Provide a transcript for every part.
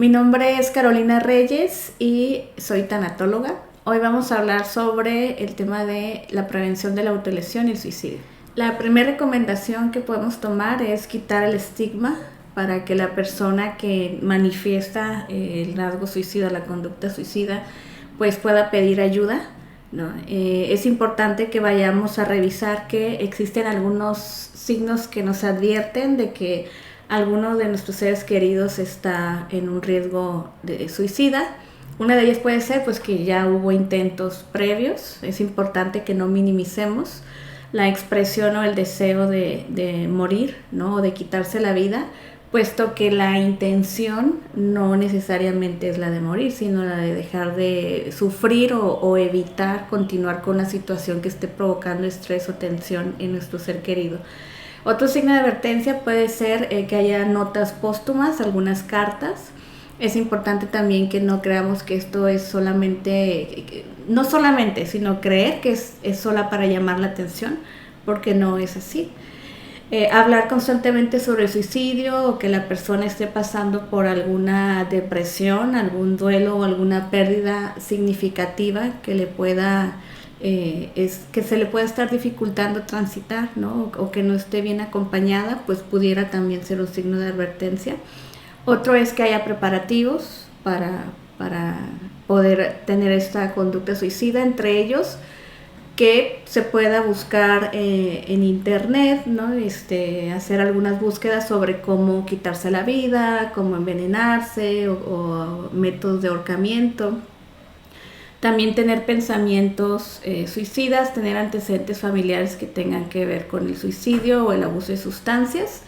Mi nombre es Carolina Reyes y soy tanatóloga. Hoy vamos a hablar sobre el tema de la prevención de la autolesión y el suicidio. La primera recomendación que podemos tomar es quitar el estigma para que la persona que manifiesta el rasgo suicida, la conducta suicida, pues pueda pedir ayuda, ¿no? Es importante que vayamos a revisar que existen algunos signos que nos advierten de que alguno de nuestros seres queridos está en un riesgo de suicida. Una de ellas puede ser pues que ya hubo intentos previos. Es importante que no minimicemos la expresión o el deseo de morir, ¿no? O de quitarse la vida, puesto que la intención no necesariamente es la de morir, sino la de dejar de sufrir o evitar continuar con una situación que esté provocando estrés o tensión en nuestro ser querido. Otro signo de advertencia puede ser que haya notas póstumas, algunas cartas. Es importante también que no creamos que esto es solamente, no solamente, sino creer que es sola para llamar la atención, porque no es así. Hablar constantemente sobre el suicidio o que la persona esté pasando por alguna depresión, algún duelo o alguna pérdida significativa que le pueda que se le pueda estar dificultando transitar, ¿no? O que no esté bien acompañada, pues pudiera también ser un signo de advertencia. Otro es que haya preparativos para poder tener esta conducta suicida, entre ellos que se pueda buscar en internet, ¿no? Hacer algunas búsquedas sobre cómo quitarse la vida, cómo envenenarse o métodos de ahorcamiento. También tener pensamientos suicidas, tener antecedentes familiares que tengan que ver con el suicidio o el abuso de sustancias.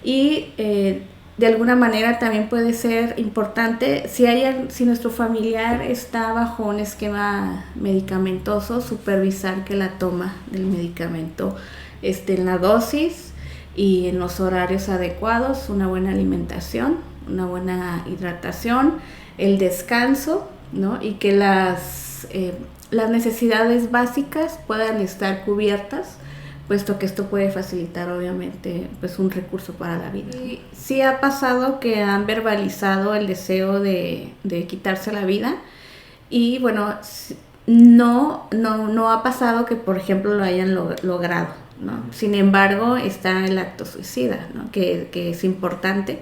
Y de alguna manera también puede ser importante, si nuestro familiar está bajo un esquema medicamentoso, supervisar que la toma del medicamento esté en la dosis y en los horarios adecuados, una buena alimentación, una buena hidratación, el descanso, ¿no? Y que las necesidades básicas puedan estar cubiertas, puesto que esto puede facilitar obviamente pues un recurso para la vida. Y sí ha pasado que han verbalizado el deseo de quitarse la vida y bueno, no ha pasado que por ejemplo lo hayan logrado, ¿no? Sin embargo está el acto suicida, ¿no? que es importante.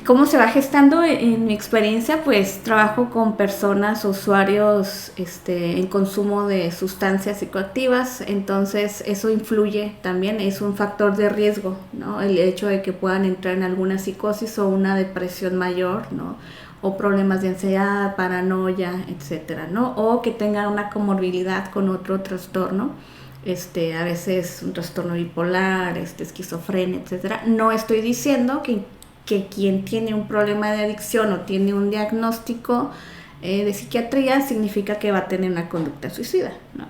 ¿Cómo se va gestando? En mi experiencia, pues trabajo con personas, usuarios en consumo de sustancias psicoactivas, entonces eso influye también, es un factor de riesgo, ¿no? El hecho de que puedan entrar en alguna psicosis o una depresión mayor, ¿no? O problemas de ansiedad, paranoia, etcétera, ¿no? O que tengan una comorbilidad con otro trastorno. A veces un trastorno bipolar, esquizofrenia, etcétera. No estoy diciendo que quien tiene un problema de adicción o tiene un diagnóstico de psiquiatría significa que va a tener una conducta suicida, ¿no?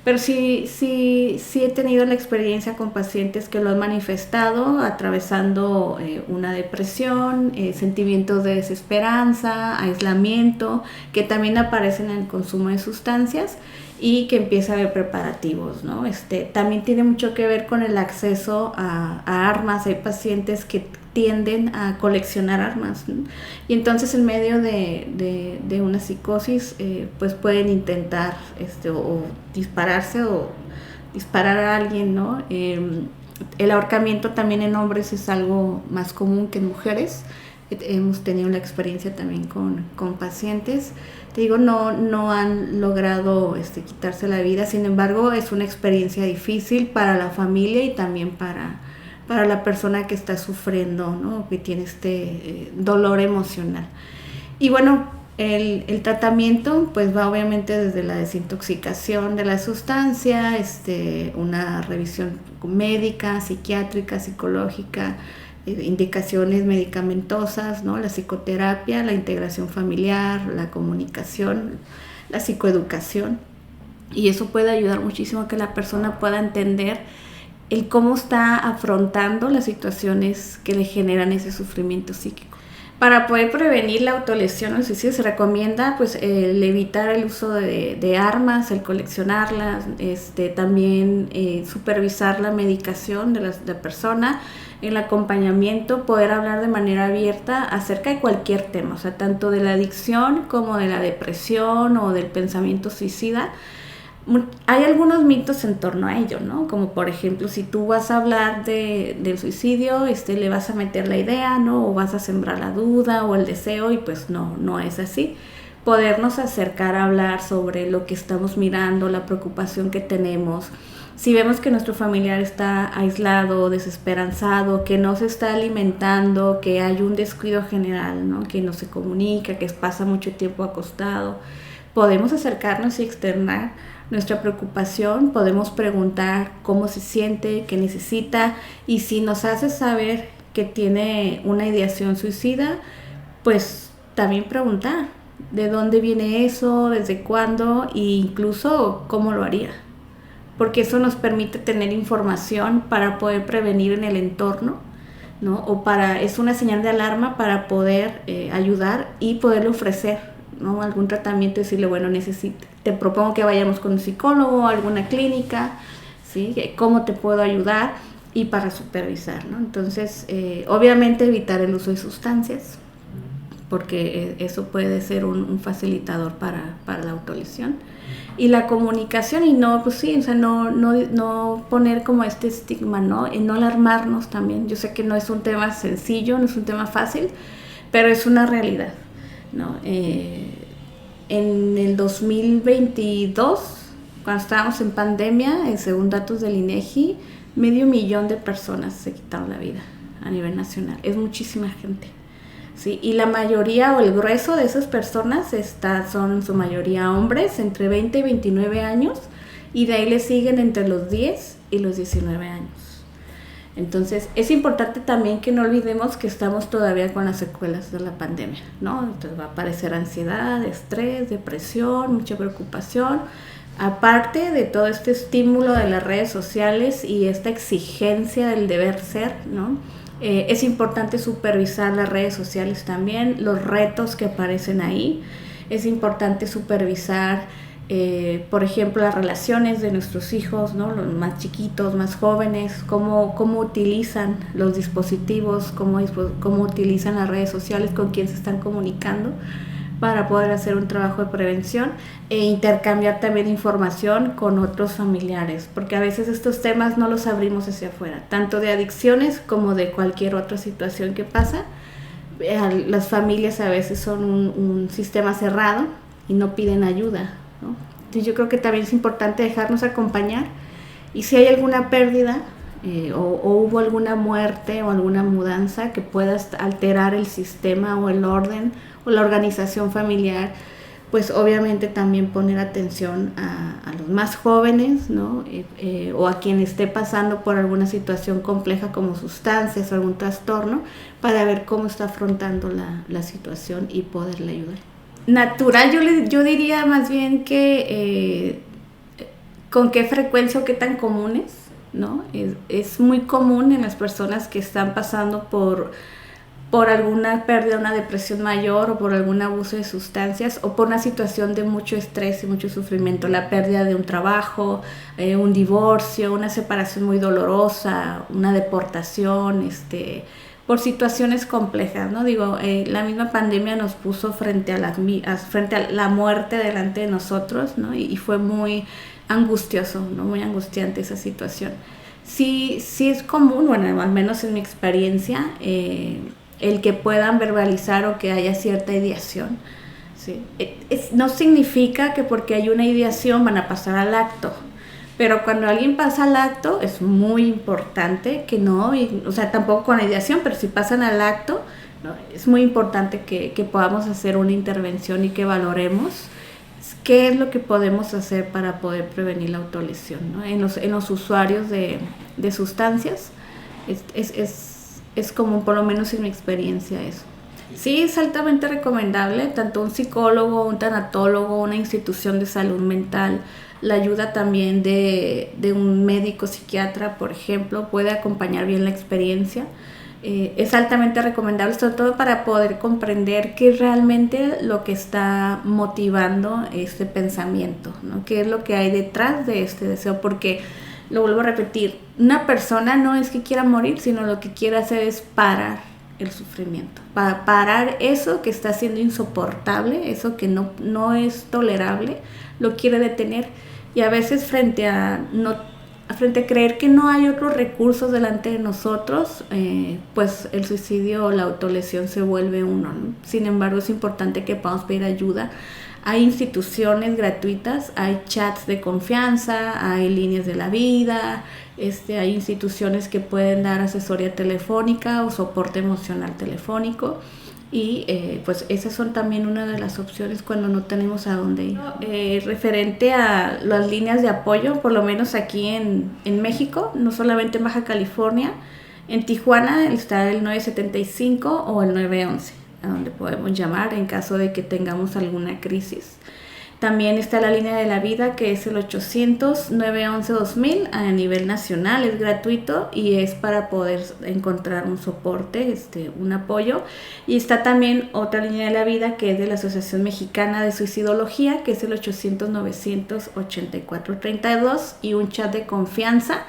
Pero sí he tenido la experiencia con pacientes que lo han manifestado atravesando una depresión, sentimientos de desesperanza, aislamiento, que también aparecen en el consumo de sustancias y que empieza a haber preparativos, ¿no? También tiene mucho que ver con el acceso a armas. Hay pacientes que tienden a coleccionar armas, ¿no? Y entonces en medio de una psicosis pues pueden intentar o dispararse o disparar a alguien, ¿no? El ahorcamiento también en hombres es algo más común que en mujeres. Hemos tenido la experiencia también con pacientes. Te digo, no han logrado quitarse la vida, sin embargo es una experiencia difícil para la familia y también para la persona que está sufriendo, ¿no? Que tiene dolor emocional. Y bueno, el tratamiento pues va obviamente desde la desintoxicación de la sustancia, una revisión médica, psiquiátrica, psicológica, indicaciones medicamentosas, ¿no? La psicoterapia, la integración familiar, la comunicación, la psicoeducación. Y eso puede ayudar muchísimo a que la persona pueda entender el cómo está afrontando las situaciones que le generan ese sufrimiento psíquico. Para poder prevenir la autolesión o el suicidio se recomienda pues el evitar el uso de armas, el coleccionarlas, también supervisar la medicación de la persona, el acompañamiento, poder hablar de manera abierta acerca de cualquier tema, o sea, tanto de la adicción como de la depresión o del pensamiento suicida. Hay algunos mitos en torno a ello, ¿no? Como por ejemplo, si tú vas a hablar del suicidio, le vas a meter la idea, ¿no? O vas a sembrar la duda o el deseo, y pues no es así. Podernos acercar a hablar sobre lo que estamos mirando, la preocupación que tenemos. Si vemos que nuestro familiar está aislado, desesperanzado, que no se está alimentando, que hay un descuido general, ¿no? Que no se comunica, que pasa mucho tiempo acostado, podemos acercarnos y externar nuestra preocupación, podemos preguntar cómo se siente, qué necesita, y si nos hace saber que tiene una ideación suicida, pues también preguntar de dónde viene eso, desde cuándo e incluso cómo lo haría, porque eso nos permite tener información para poder prevenir en el entorno, ¿no? Es una señal de alarma para poder ayudar y poderle ofrecer, ¿no? Algún tratamiento, decirle, bueno, te propongo que vayamos con un psicólogo, a alguna clínica, ¿sí? ¿Cómo te puedo ayudar? Y para supervisar, ¿no? Entonces, obviamente evitar el uso de sustancias, porque eso puede ser un facilitador para la autolesión. Y la comunicación, y no, pues sí, o sea, no poner como este estigma, ¿no? Y no alarmarnos también. Yo sé que no es un tema sencillo, no es un tema fácil, pero es una realidad, ¿no? En el 2022, cuando estábamos en pandemia, según datos del INEGI, 500,000 de personas se quitaron la vida a nivel nacional. Es muchísima gente, ¿sí? Y la mayoría o el grueso de esas personas son en su mayoría hombres entre 20 y 29 años, y de ahí le siguen entre los 10 y los 19 años. Entonces, es importante también que no olvidemos que estamos todavía con las secuelas de la pandemia, ¿no? Entonces va a aparecer ansiedad, estrés, depresión, mucha preocupación, aparte de todo este estímulo de las redes sociales y esta exigencia del deber ser, ¿no? Es importante supervisar las redes sociales también, los retos que aparecen ahí. Es importante supervisar, por ejemplo, las relaciones de nuestros hijos, ¿no? Los más chiquitos, más jóvenes, cómo utilizan los dispositivos, cómo utilizan las redes sociales, con quién se están comunicando, para poder hacer un trabajo de prevención e intercambiar también información con otros familiares, porque a veces estos temas no los abrimos hacia afuera, tanto de adicciones como de cualquier otra situación que pasa. Las familias a veces son un sistema cerrado y no piden ayuda, ¿no? Entonces yo creo que también es importante dejarnos acompañar, y si hay alguna pérdida o hubo alguna muerte o alguna mudanza que pueda alterar el sistema o el orden o la organización familiar, pues obviamente también poner atención a los más jóvenes, ¿no? O a quien esté pasando por alguna situación compleja como sustancias o algún trastorno, para ver cómo está afrontando la situación y poderle ayudar. Natural, yo diría más bien que con qué frecuencia o qué tan comunes, ¿no? Es muy común en las personas que están pasando por alguna pérdida, una depresión mayor, o por algún abuso de sustancias, o por una situación de mucho estrés y mucho sufrimiento, la pérdida de un trabajo, un divorcio, una separación muy dolorosa, una deportación, por situaciones complejas, ¿no? Digo, la misma pandemia nos puso frente a la muerte delante de nosotros, ¿no? Y fue muy angustioso, ¿no? Muy angustiante esa situación. Sí es común, bueno, al menos en mi experiencia, el que puedan verbalizar o que haya cierta ideación, ¿sí? No significa que porque hay una ideación van a pasar al acto, pero cuando alguien pasa al acto es muy importante que o sea, tampoco con la ideación, pero si pasan al acto, ¿no? Es muy importante que podamos hacer una intervención y que valoremos qué es lo que podemos hacer para poder prevenir la autolesión, ¿no? En los usuarios de sustancias es común, por lo menos en mi experiencia, eso. Sí, es altamente recomendable, tanto un psicólogo, un tanatólogo, una institución de salud mental, la ayuda también de un médico psiquiatra, por ejemplo, puede acompañar bien la experiencia. es altamente recomendable, sobre todo para poder comprender qué es realmente lo que está motivando este pensamiento, ¿no? Qué es lo que hay detrás de este deseo, porque lo vuelvo a repetir, una persona no es que quiera morir, sino lo que quiere hacer es parar el sufrimiento, para parar eso que está siendo insoportable, eso que no es tolerable, lo quiere detener. Y a veces frente a creer que no hay otros recursos delante de nosotros, pues el suicidio o la autolesión se vuelve uno, ¿no? Sin embargo, es importante que podamos pedir ayuda. Hay instituciones gratuitas, hay chats de confianza, hay líneas de la vida, hay instituciones que pueden dar asesoría telefónica o soporte emocional telefónico. Y pues esas son también una de las opciones cuando no tenemos a dónde ir. Referente a las líneas de apoyo, por lo menos aquí en México, no solamente en Baja California, en Tijuana está el 975 o el 911, a donde podemos llamar en caso de que tengamos alguna crisis. También está la línea de la vida, que es el 800-911-2000 a nivel nacional, es gratuito y es para poder encontrar un soporte, un apoyo. Y está también otra línea de la vida, que es de la Asociación Mexicana de Suicidología, que es el 800-984-32, y un chat de confianza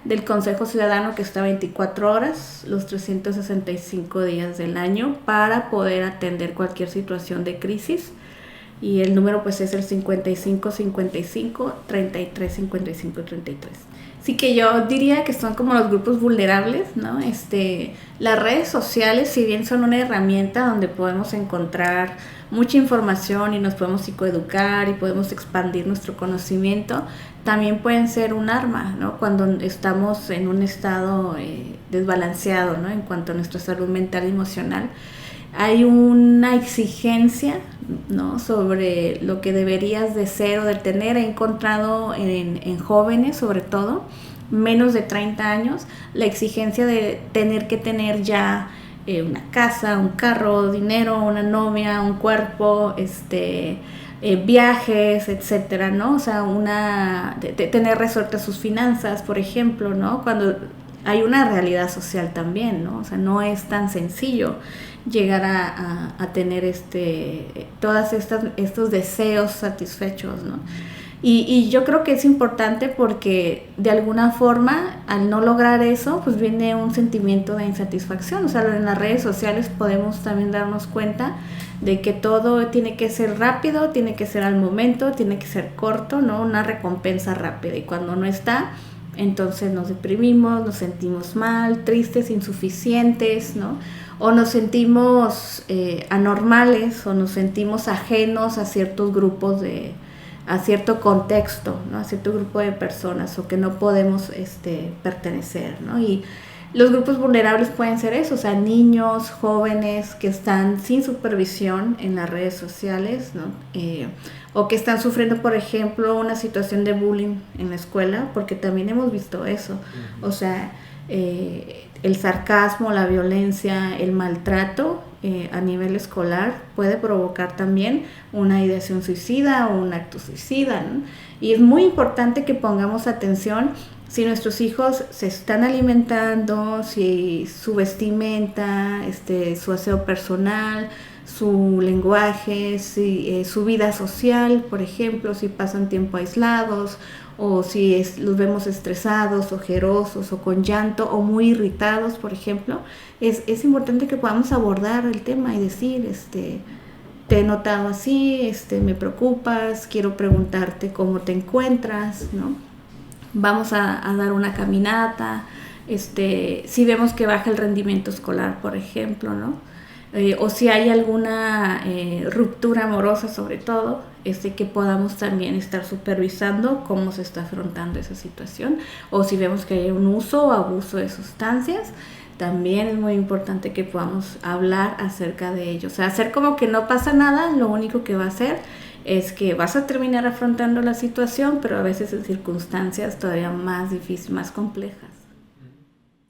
del Consejo Ciudadano que está 24 horas, los 365 días del año, para poder atender cualquier situación de crisis. Y el número pues es el 55 55 33 55 33. Así que yo diría que son como los grupos vulnerables, ¿no? Las redes sociales, si bien son una herramienta donde podemos encontrar mucha información y nos podemos psicoeducar y podemos expandir nuestro conocimiento, también pueden ser un arma, ¿no? Cuando estamos en un estado desbalanceado, ¿no? En cuanto a nuestra salud mental y emocional. Hay una exigencia, ¿no? Sobre lo que deberías de ser o de tener. He encontrado en jóvenes, sobre todo, menos de 30 años, la exigencia de tener que tener ya una casa, un carro, dinero, una novia, un cuerpo, viajes, etcétera, ¿no? O sea, de tener resueltas sus finanzas, por ejemplo, ¿no? Cuando hay una realidad social también, ¿no? O sea, no es tan sencillo llegar a tener todas estos deseos satisfechos, ¿no? Y yo creo que es importante porque de alguna forma, al no lograr eso, pues viene un sentimiento de insatisfacción. O sea, en las redes sociales podemos también darnos cuenta de que todo tiene que ser rápido, tiene que ser al momento, tiene que ser corto, ¿no? Una recompensa rápida. Y cuando no está, entonces nos deprimimos, nos sentimos mal, tristes, insuficientes, ¿no? O nos sentimos anormales, o nos sentimos ajenos a ciertos grupos a cierto contexto, ¿no? A cierto grupo de personas, o que no podemos pertenecer, ¿no? Y los grupos vulnerables pueden ser eso, o sea, niños, jóvenes que están sin supervisión en las redes sociales, ¿no? O que están sufriendo, por ejemplo, una situación de bullying en la escuela, porque también hemos visto eso. Uh-huh. O sea, el sarcasmo, la violencia, el maltrato a nivel escolar puede provocar también una ideación suicida o un acto suicida, ¿no? Y es muy importante que pongamos atención si nuestros hijos se están alimentando, si su vestimenta, su aseo personal, su lenguaje, si, su vida social, por ejemplo, si pasan tiempo aislados, o si los vemos estresados, ojerosos, o con llanto, o muy irritados, por ejemplo. Es importante que podamos abordar el tema y decir, te he notado así, me preocupas, quiero preguntarte cómo te encuentras, ¿no? Vamos a dar una caminata, si vemos que baja el rendimiento escolar, por ejemplo, ¿no? O si hay alguna ruptura amorosa, sobre todo, que podamos también estar supervisando cómo se está afrontando esa situación, o si vemos que hay un uso o abuso de sustancias, también es muy importante que podamos hablar acerca de ello. O sea, hacer como que no pasa nada, lo único que va a hacer es que vas a terminar afrontando la situación, pero a veces en circunstancias todavía más difíciles, más complejas.